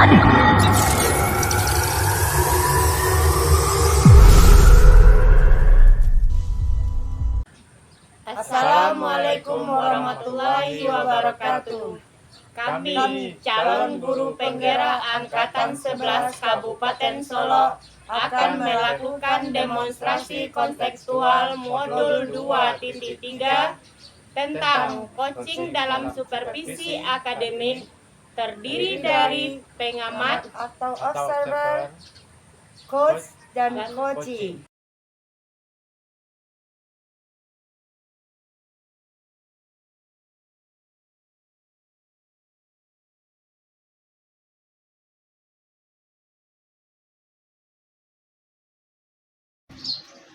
Assalamualaikum warahmatullahi wabarakatuh. Kami calon guru penggerak Angkatan 11 Kabupaten Solo akan melakukan demonstrasi kontekstual modul 2.3 tentang coaching dalam supervisi akademik, terdiri dari pengamat atau observer, coach, dan coaching.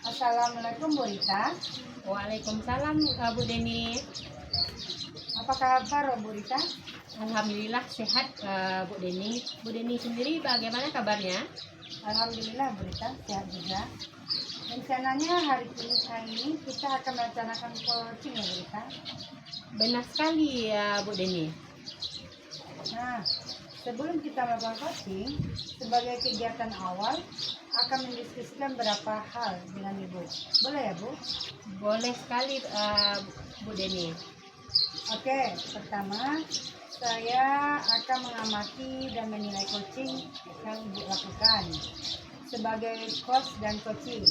Assalamualaikum Bu Rita. Waalaikumsalam Bu Deni. Apa kabar Bu Rita? Alhamdulillah sehat Bu Deni. Bu Deni sendiri bagaimana kabarnya? Alhamdulillah Bu Rita sehat juga. Rencananya hari ini kita akan melaksanakan coaching ya Bu Rita. Benar sekali ya Bu Deni. Nah, sebelum kita melakukan coaching, sebagai kegiatan awal akan mendiskusikan beberapa hal dengan Ibu. Boleh ya Bu? Boleh sekali Bu Deni. Oke, pertama saya akan mengamati dan menilai coaching yang Ibu lakukan sebagai coach dan coaching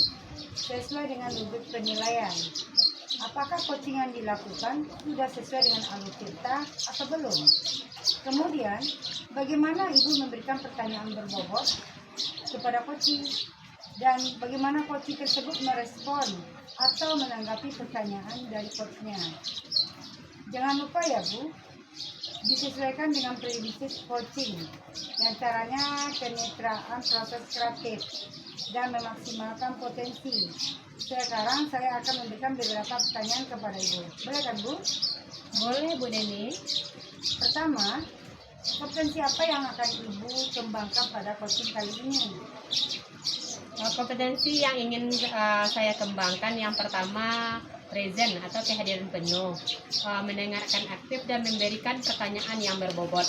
sesuai dengan rubrik penilaian. Apakah coaching yang dilakukan sudah sesuai dengan alur cerita atau belum? Kemudian, bagaimana Ibu memberikan pertanyaan berbobot kepada coaching dan bagaimana coaching tersebut merespon atau menanggapi pertanyaan dari coachnya. Jangan lupa ya Bu, disesuaikan dengan prinsip coaching dan caranya kenetraan proses kreatif dan memaksimalkan potensi. Sekarang saya akan memberikan beberapa pertanyaan kepada Ibu. Boleh kan Bu? Boleh Bu Deni. Pertama, kompetensi apa yang akan Ibu kembangkan pada coaching kali ini? Kompetensi yang ingin saya kembangkan yang pertama present atau kehadiran penuh, mendengarkan aktif dan memberikan pertanyaan yang berbobot.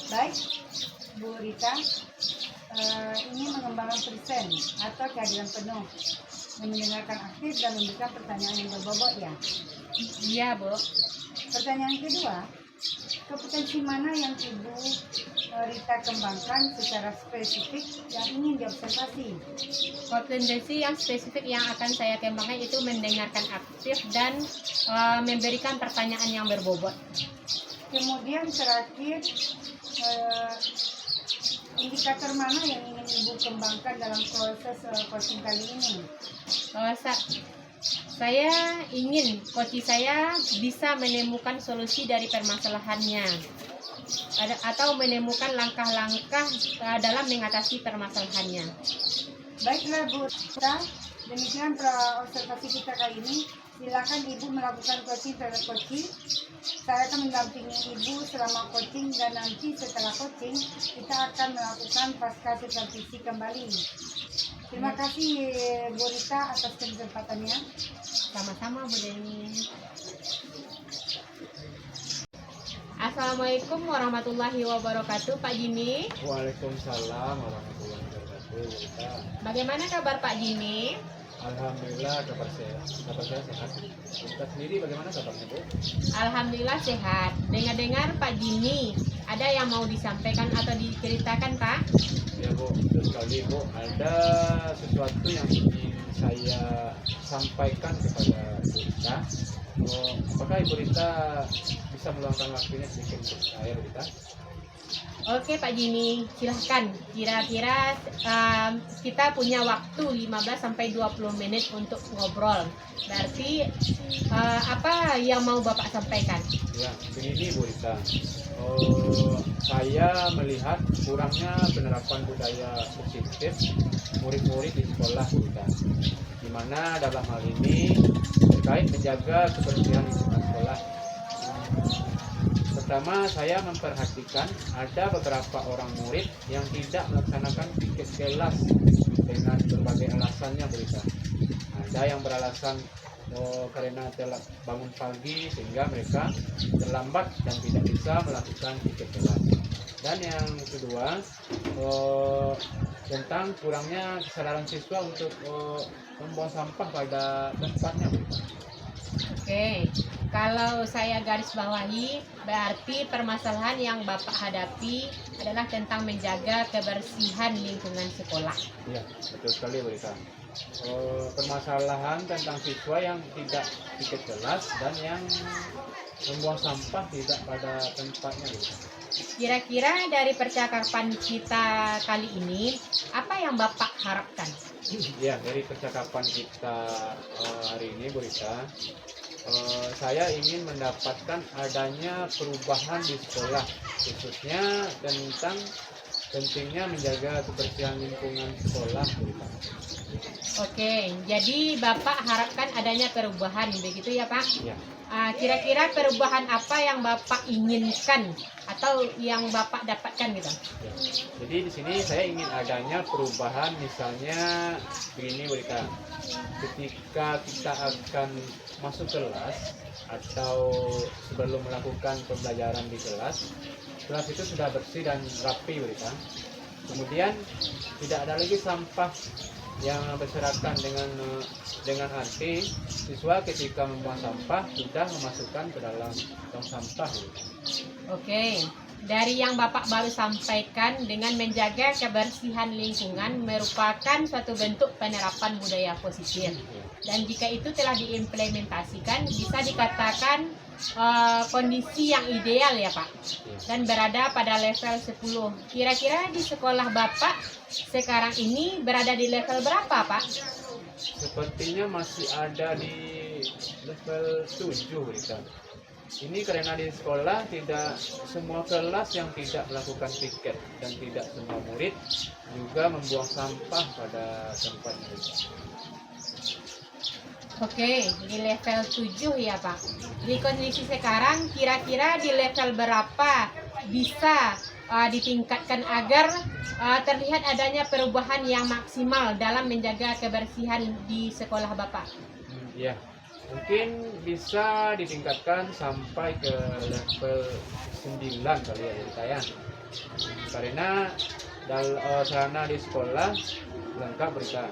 Baik, Bu Rita, ini mengembangkan present atau kehadiran penuh, mendengarkan aktif dan memberikan pertanyaan yang berbobot ya? Iya Bu. Pertanyaan kedua, kompetensi mana yang Ibu Rita kembangkan secara spesifik yang ingin diobservasi? Kompetensi yang spesifik yang akan saya kembangkan itu mendengarkan aktif dan memberikan pertanyaan yang berbobot. Kemudian terakhir, indikator mana yang ingin Ibu kembangkan dalam proses coaching kali ini? Saya ingin coach saya bisa menemukan solusi dari permasalahannya atau menemukan langkah-langkah dalam mengatasi permasalahannya. Baiklah Bu Rita, demikian observasi kita kali ini. Silakan Ibu melakukan coaching terhadap coaching. Saya akan mendampingi Ibu selama coaching dan nanti setelah coaching kita akan melakukan pasca supervisi kembali. Terima kasih Bu Rita atas kesempatannya. Sama-sama Bu Deni. Assalamualaikum warahmatullahi wabarakatuh Pak Jimmy. Waalaikumsalam warahmatullahi wabarakatuh. Bagaimana kabar Pak Jimmy? Alhamdulillah kabar saya sehat. Kita sendiri bagaimana kabarnya Bu? Alhamdulillah sehat. Dengar-dengar Pak Jimmy ada yang mau disampaikan atau diceritakan Pak? Ya Bu, betul sekali Bu. Ada sesuatu yang ingin saya sampaikan kepada Ibu Rita. Apakah Ibu Rita bisa meluangkan waktunya sedikit untuk saya Bu Rita? Oke Pak Jimmy, silahkan. Kira-kira kita punya waktu 15-20 menit untuk ngobrol. Berarti apa yang mau Bapak sampaikan? Ya, begini Bu Rita. Saya melihat kurangnya penerapan budaya positif murid-murid di sekolah Bu Rita. Di mana dalam hal ini terkait menjaga kebersihan lingkungan sekolah. Pertama, saya memperhatikan ada beberapa orang murid yang tidak melaksanakan piket kelas dengan berbagai alasannya Bu Rita. Ada yang beralasan karena telah bangun pagi sehingga mereka terlambat dan tidak bisa melakukan piket kelas. Dan yang kedua, tentang kurangnya kesadaran siswa untuk membuang sampah pada tempatnya. Oke, kalau saya garis bawahi, berarti permasalahan yang Bapak hadapi adalah tentang menjaga kebersihan lingkungan sekolah. Iya, betul sekali Bu Rita. Permasalahan tentang siswa yang tidak ikut kelas dan yang membuang sampah tidak pada tempatnya Bu Rita. Kira-kira dari percakapan kita kali ini, apa yang Bapak harapkan? Ya, dari percakapan kita hari ini Bu Rita, saya ingin mendapatkan adanya perubahan di sekolah, khususnya tentang pentingnya menjaga kebersihan lingkungan sekolah Bu Rita. Oke, jadi Bapak harapkan adanya perubahan, begitu ya Pak? Ya. Kira-kira perubahan apa yang Bapak inginkan atau yang Bapak dapatkan gitu? Ya. Jadi di sini saya ingin adanya perubahan, misalnya begini Bu Rita. Ketika kita akan masuk kelas atau sebelum melakukan pembelajaran di kelas itu sudah bersih dan rapi Bu Rita. Kemudian tidak ada lagi sampah yang berserakan dengan arti siswa ketika membuang sampah sudah memasukkan ke dalam tong sampah. Oke, dari yang Bapak baru sampaikan dengan menjaga kebersihan lingkungan merupakan suatu bentuk penerapan budaya positif. Dan jika itu telah diimplementasikan, bisa dikatakan kondisi yang ideal ya Pak. Dan berada pada level 10. Kira-kira di sekolah Bapak sekarang ini berada di level berapa Pak? Sepertinya masih ada di level 7 Rita. Ini karena di sekolah tidak semua kelas yang tidak melakukan piket dan tidak semua murid juga membuang sampah pada tempatnya. Oke, di level 7 ya Pak. Di kondisi sekarang kira-kira di level berapa bisa ditingkatkan agar terlihat adanya perubahan yang maksimal dalam menjaga kebersihan di sekolah Bapak? Ya, mungkin bisa ditingkatkan sampai ke level 9 kali ya Rita ya. Karena sarana di sekolah lengkap Rita.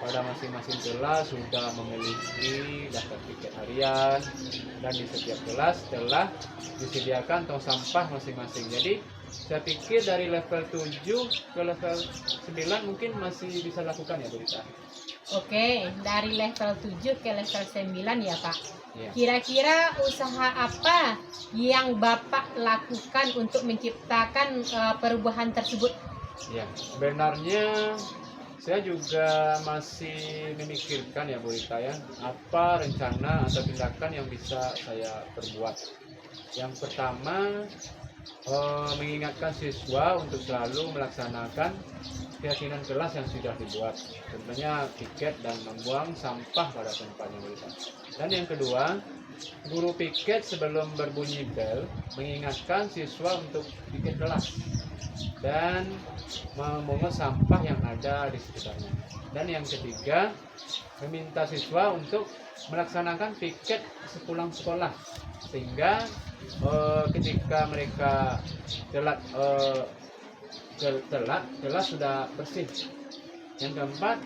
Pada masing-masing kelas sudah memiliki daftar piket harian dan di setiap kelas telah disediakan tong sampah masing-masing. Jadi saya pikir dari level 7 ke level 9 mungkin masih bisa lakukan ya Bu Rita. Oke, dari level 7 ke level 9 ya Pak. Ya. Kira-kira usaha apa yang Bapak lakukan untuk menciptakan perubahan tersebut? Ya, sebenarnya saya juga masih memikirkan ya Bu Rita ya, apa rencana atau tindakan yang bisa saya perbuat. Yang pertama, mengingatkan siswa untuk selalu melaksanakan keyakinan kelas yang sudah dibuat, tentunya piket dan membuang sampah pada tempatnya Bu Rita. Dan yang kedua, guru piket sebelum berbunyi bel mengingatkan siswa untuk piket kelas dan memungut sampah yang ada di sekitarnya. Dan yang ketiga, meminta siswa untuk melaksanakan piket sepulang sekolah sehingga ketika mereka telat kelas sudah bersih. Yang keempat,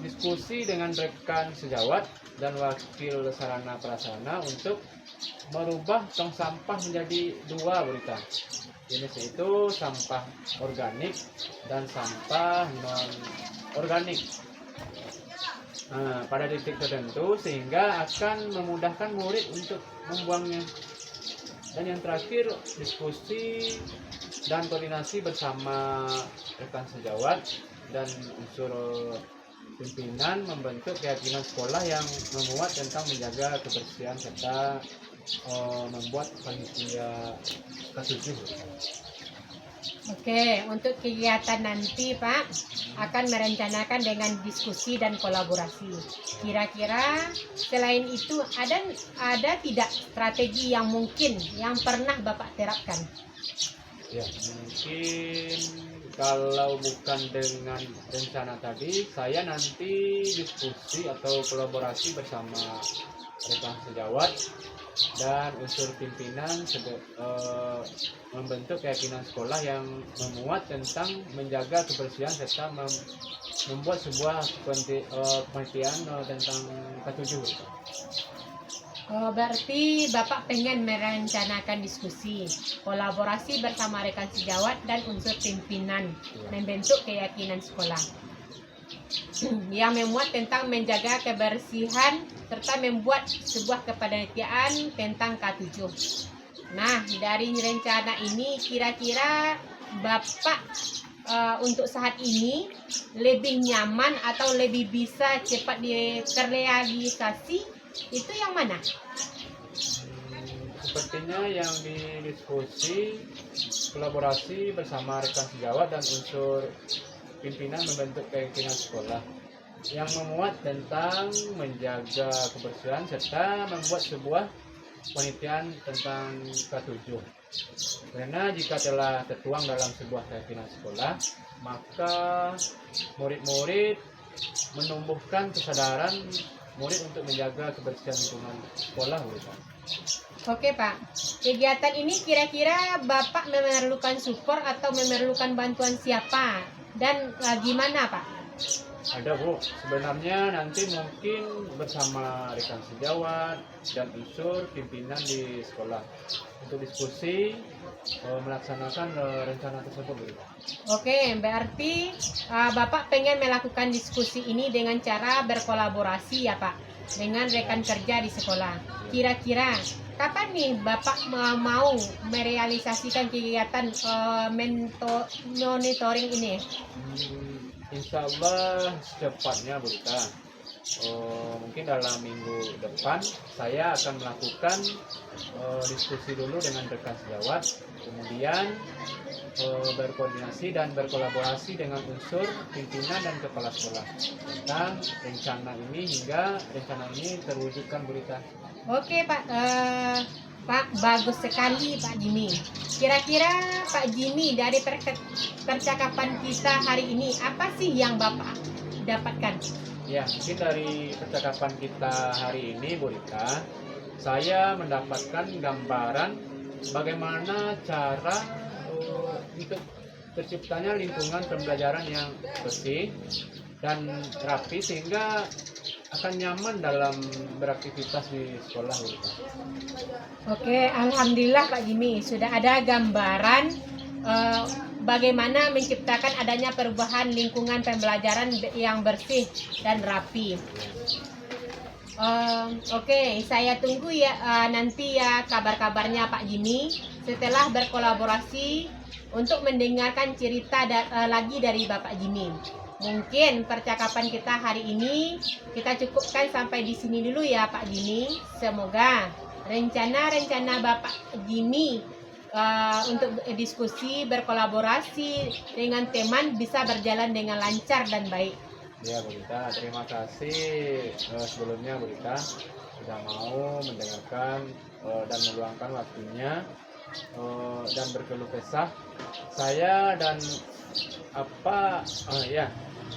diskusi dengan rekan sejawat dan wakil sarana prasarana untuk merubah tong sampah menjadi 2 Bu Rita. Jenis itu sampah organik dan sampah non organik. Pada titik tertentu sehingga akan memudahkan murid untuk membuangnya. Dan yang terakhir, diskusi dan koordinasi bersama rekan sejawat dan unsur pimpinan membentuk keyakinan sekolah yang memuat tentang menjaga kebersihan serta membuat panitia ketujuh. Oke, untuk kegiatan nanti Pak akan merencanakan dengan diskusi dan kolaborasi. Kira-kira selain itu ada tidak strategi yang mungkin yang pernah Bapak terapkan? Ya, mungkin kalau bukan dengan rencana tadi, saya nanti diskusi atau kolaborasi bersama rekan sejawat dan unsur pimpinan membentuk keyakinan sekolah yang memuat tentang menjaga kebersihan serta membuat sebuah penelitian tentang ketujuh. Oh, berarti Bapak pengen merencanakan diskusi, kolaborasi bersama rekan sejawat dan unsur pimpinan membentuk keyakinan sekolah yang memuat tentang menjaga kebersihan serta membuat sebuah kepanitiaan tentang K7. Nah, dari rencana ini kira-kira Bapak untuk saat ini lebih nyaman atau lebih bisa cepat terrealisasi itu yang mana? Sepertinya yang didiskusi kolaborasi bersama rekan sejawat dan unsur pimpinan membentuk keyakinan sekolah yang memuat tentang menjaga kebersihan serta membuat sebuah penelitian tentang K7. Karena jika telah tertuang dalam sebuah keyakinan sekolah, maka murid-murid menumbuhkan kesadaran murid untuk menjaga kebersihan lingkungan sekolah. Oke Pak, kegiatan ini kira-kira Bapak memerlukan support atau memerlukan bantuan siapa dan gimana Pak? Ada Bu, sebenarnya nanti mungkin bersama rekan sejawat dan unsur pimpinan di sekolah untuk diskusi melaksanakan rencana tersebut Bu. Oke, berarti Bapak pengen melakukan diskusi ini dengan cara berkolaborasi ya Pak dengan rekan kerja di sekolah. Kira-kira kapan nih Bapak mau merealisasikan kegiatan monitoring ini? Insya Allah secepatnya Bu Rita. Mungkin dalam minggu depan saya akan melakukan diskusi dulu dengan rekan sejawat, kemudian berkoordinasi dan berkolaborasi dengan unsur pimpinan dan kepala sekolah tentang rencana ini hingga rencana ini terwujudkan Bu Rita. Oke Pak, Pak bagus sekali Pak Jimmy. Kira-kira Pak Jimmy dari percakapan kita hari ini apa sih yang Bapak dapatkan? Ya, mungkin dari percakapan kita hari ini Bu Rita, saya mendapatkan gambaran bagaimana cara untuk terciptanya lingkungan pembelajaran yang bersih dan rapi sehingga akan nyaman dalam beraktivitas di sekolah. Oke, alhamdulillah Pak Jimmy sudah ada gambaran bagaimana menciptakan adanya perubahan lingkungan pembelajaran yang bersih dan rapi. Oke, saya tunggu ya nanti ya kabar-kabarnya Pak Jimmy setelah berkolaborasi untuk mendengarkan cerita lagi dari Bapak Jimmy. Mungkin percakapan kita hari ini kita cukupkan sampai di sini dulu ya Pak Jimmy. Semoga rencana-rencana Bapak Jimmy untuk diskusi berkolaborasi dengan teman bisa berjalan dengan lancar dan baik. Ya Bu Rita, terima kasih sebelumnya Bu Rita sudah mau mendengarkan dan meluangkan waktunya dan berkeluh kesah saya dan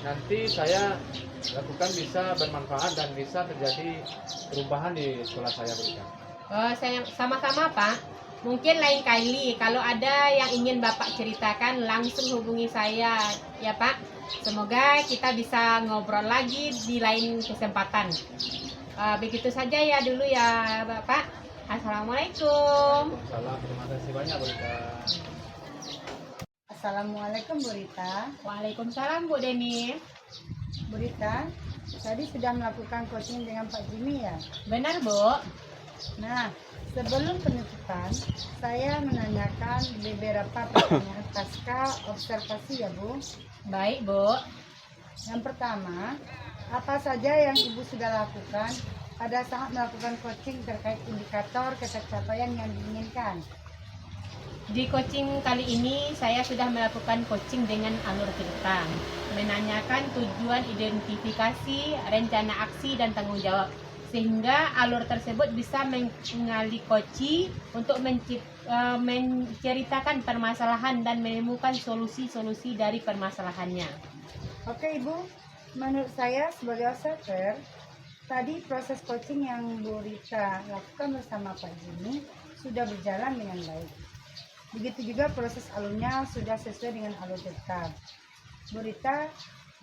nanti saya lakukan bisa bermanfaat dan bisa terjadi perubahan di sekolah saya Bu Rita. Saya sama-sama Pak. Mungkin lain kali kalau ada yang ingin Bapak ceritakan langsung hubungi saya ya Pak. Semoga kita bisa ngobrol lagi di lain kesempatan. Begitu saja ya dulu ya Bapak. Assalamualaikum. Waalaikumsalam, terima kasih banyak Bu Rita. Assalamualaikum Bu Rita. Waalaikumsalam Bu Deni. Bu Rita, tadi sudah melakukan coaching dengan Pak Jimmy ya? Benar Bu. Nah, sebelum penutupan, saya menanyakan beberapa pertanyaan pasca observasi ya Bu. Baik Bu. Yang pertama, apa saja yang Ibu sudah lakukan pada saat melakukan coaching terkait indikator pencapaian yang diinginkan? Di coaching kali ini saya sudah melakukan coaching dengan alur cerita, menanyakan tujuan identifikasi, rencana aksi dan tanggung jawab, sehingga alur tersebut bisa mengali coach untuk menceritakan permasalahan dan menemukan solusi-solusi dari permasalahannya. Oke Ibu, menurut saya sebagai observer, Tadi proses coaching yang Bu Rita lakukan bersama Pak Jimmy sudah berjalan dengan baik. Begitu juga proses alurnya sudah sesuai dengan alur tetap. Bu Rita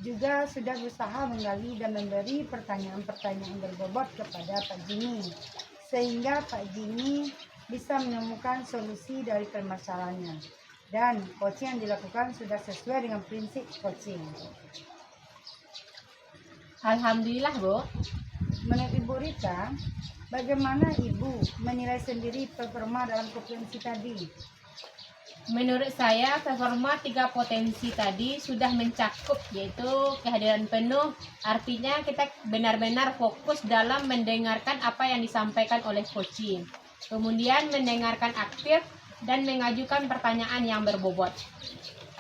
juga sudah berusaha menggali dan memberi pertanyaan-pertanyaan berbobot kepada Pak Jimmy, sehingga Pak Jimmy bisa menemukan solusi dari permasalahannya. Dan coaching yang dilakukan sudah sesuai dengan prinsip coaching. Alhamdulillah, Bu. Menurut Ibu Rita, bagaimana Ibu menilai sendiri performa dalam kompetensi tadi? Menurut saya, performa 3 potensi tadi sudah mencakup, yaitu kehadiran penuh, artinya kita benar-benar fokus dalam mendengarkan apa yang disampaikan oleh coaching. Kemudian mendengarkan aktif dan mengajukan pertanyaan yang berbobot.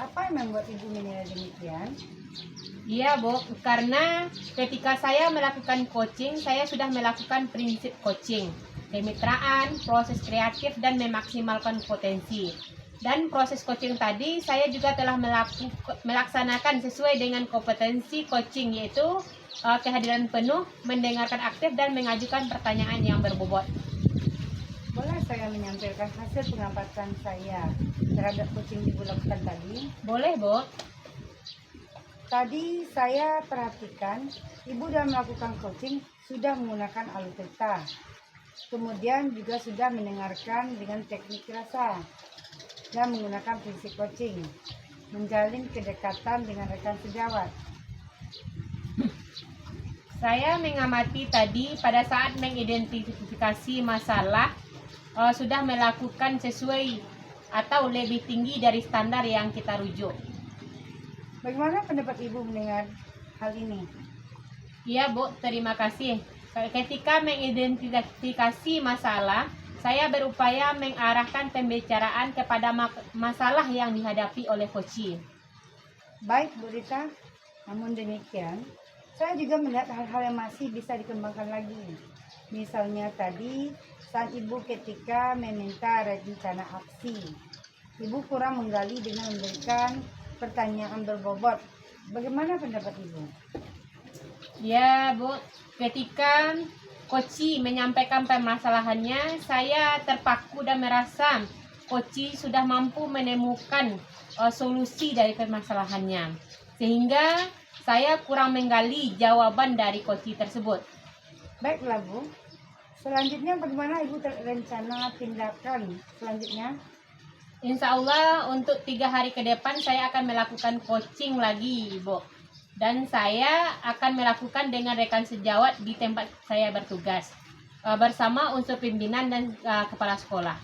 Apa yang membuat Ibu menilai demikian? Iya, Bu, karena ketika saya melakukan coaching, saya sudah melakukan prinsip coaching, kemitraan, proses kreatif, dan memaksimalkan potensi. Dan proses coaching tadi saya juga telah melaksanakan sesuai dengan kompetensi coaching, yaitu kehadiran penuh, mendengarkan aktif, dan mengajukan pertanyaan yang berbobot. Boleh saya menyampaikan hasil pengamatan saya terhadap coaching Ibu lakukan tadi? Boleh, Bu. Tadi saya perhatikan Ibu dalam melakukan coaching sudah menggunakan alur theta. Kemudian juga sudah mendengarkan dengan teknik rasa dan menggunakan prinsip coaching, menjalin kedekatan dengan rekan sejawat. Saya mengamati tadi pada saat mengidentifikasi masalah sudah melakukan sesuai atau lebih tinggi dari standar yang kita rujuk. Bagaimana pendapat Ibu mendengar hal ini? Iya, Bu, terima kasih. Ketika mengidentifikasi masalah, saya berupaya mengarahkan pembicaraan kepada masalah yang dihadapi oleh coaching. Baik, Bu Rita. Namun demikian, saya juga melihat hal-hal yang masih bisa dikembangkan lagi. Misalnya tadi, saat Ibu ketika meminta rencana aksi, Ibu kurang menggali dengan memberikan pertanyaan berbobot. Bagaimana pendapat Ibu? Ya, Bu, ketika coaching menyampaikan permasalahannya, saya terpaku dan merasa coaching sudah mampu menemukan solusi dari permasalahannya. Sehingga saya kurang menggali jawaban dari coaching tersebut. Baiklah, Bu. Selanjutnya bagaimana Ibu rencana tindakan selanjutnya? Insya Allah untuk 3 hari ke depan saya akan melakukan coaching lagi, Bu. Dan saya akan melakukan dengan rekan sejawat di tempat saya bertugas bersama unsur pimpinan dan kepala sekolah.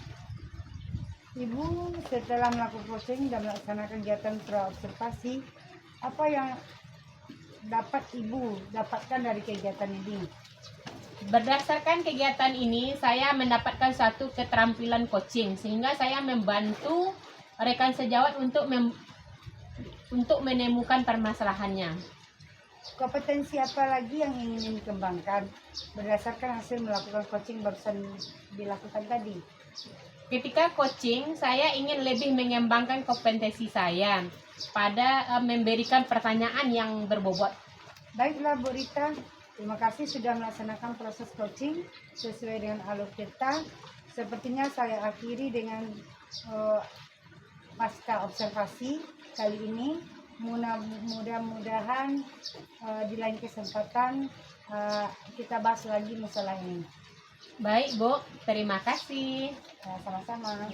Ibu setelah melakukan coaching dan melaksanakan kegiatan praobservasi, apa yang dapat Ibu dapatkan dari kegiatan ini? Berdasarkan kegiatan ini, saya mendapatkan satu keterampilan coaching sehingga saya membantu rekan sejawat untuk menemukan permasalahannya. Kompetensi apa lagi yang ingin dikembangkan berdasarkan hasil melakukan coaching barusan dilakukan tadi? Ketika coaching, saya ingin lebih mengembangkan kompetensi saya pada memberikan pertanyaan yang berbobot. Baiklah, Bu Rita. Terima kasih sudah melaksanakan proses coaching sesuai dengan alur theta. Sepertinya saya akhiri dengan pasca observasi kali ini. Mudah-mudahan di lain kesempatan kita bahas lagi masalah ini. Baik, Bu. Terima kasih. Sama-sama.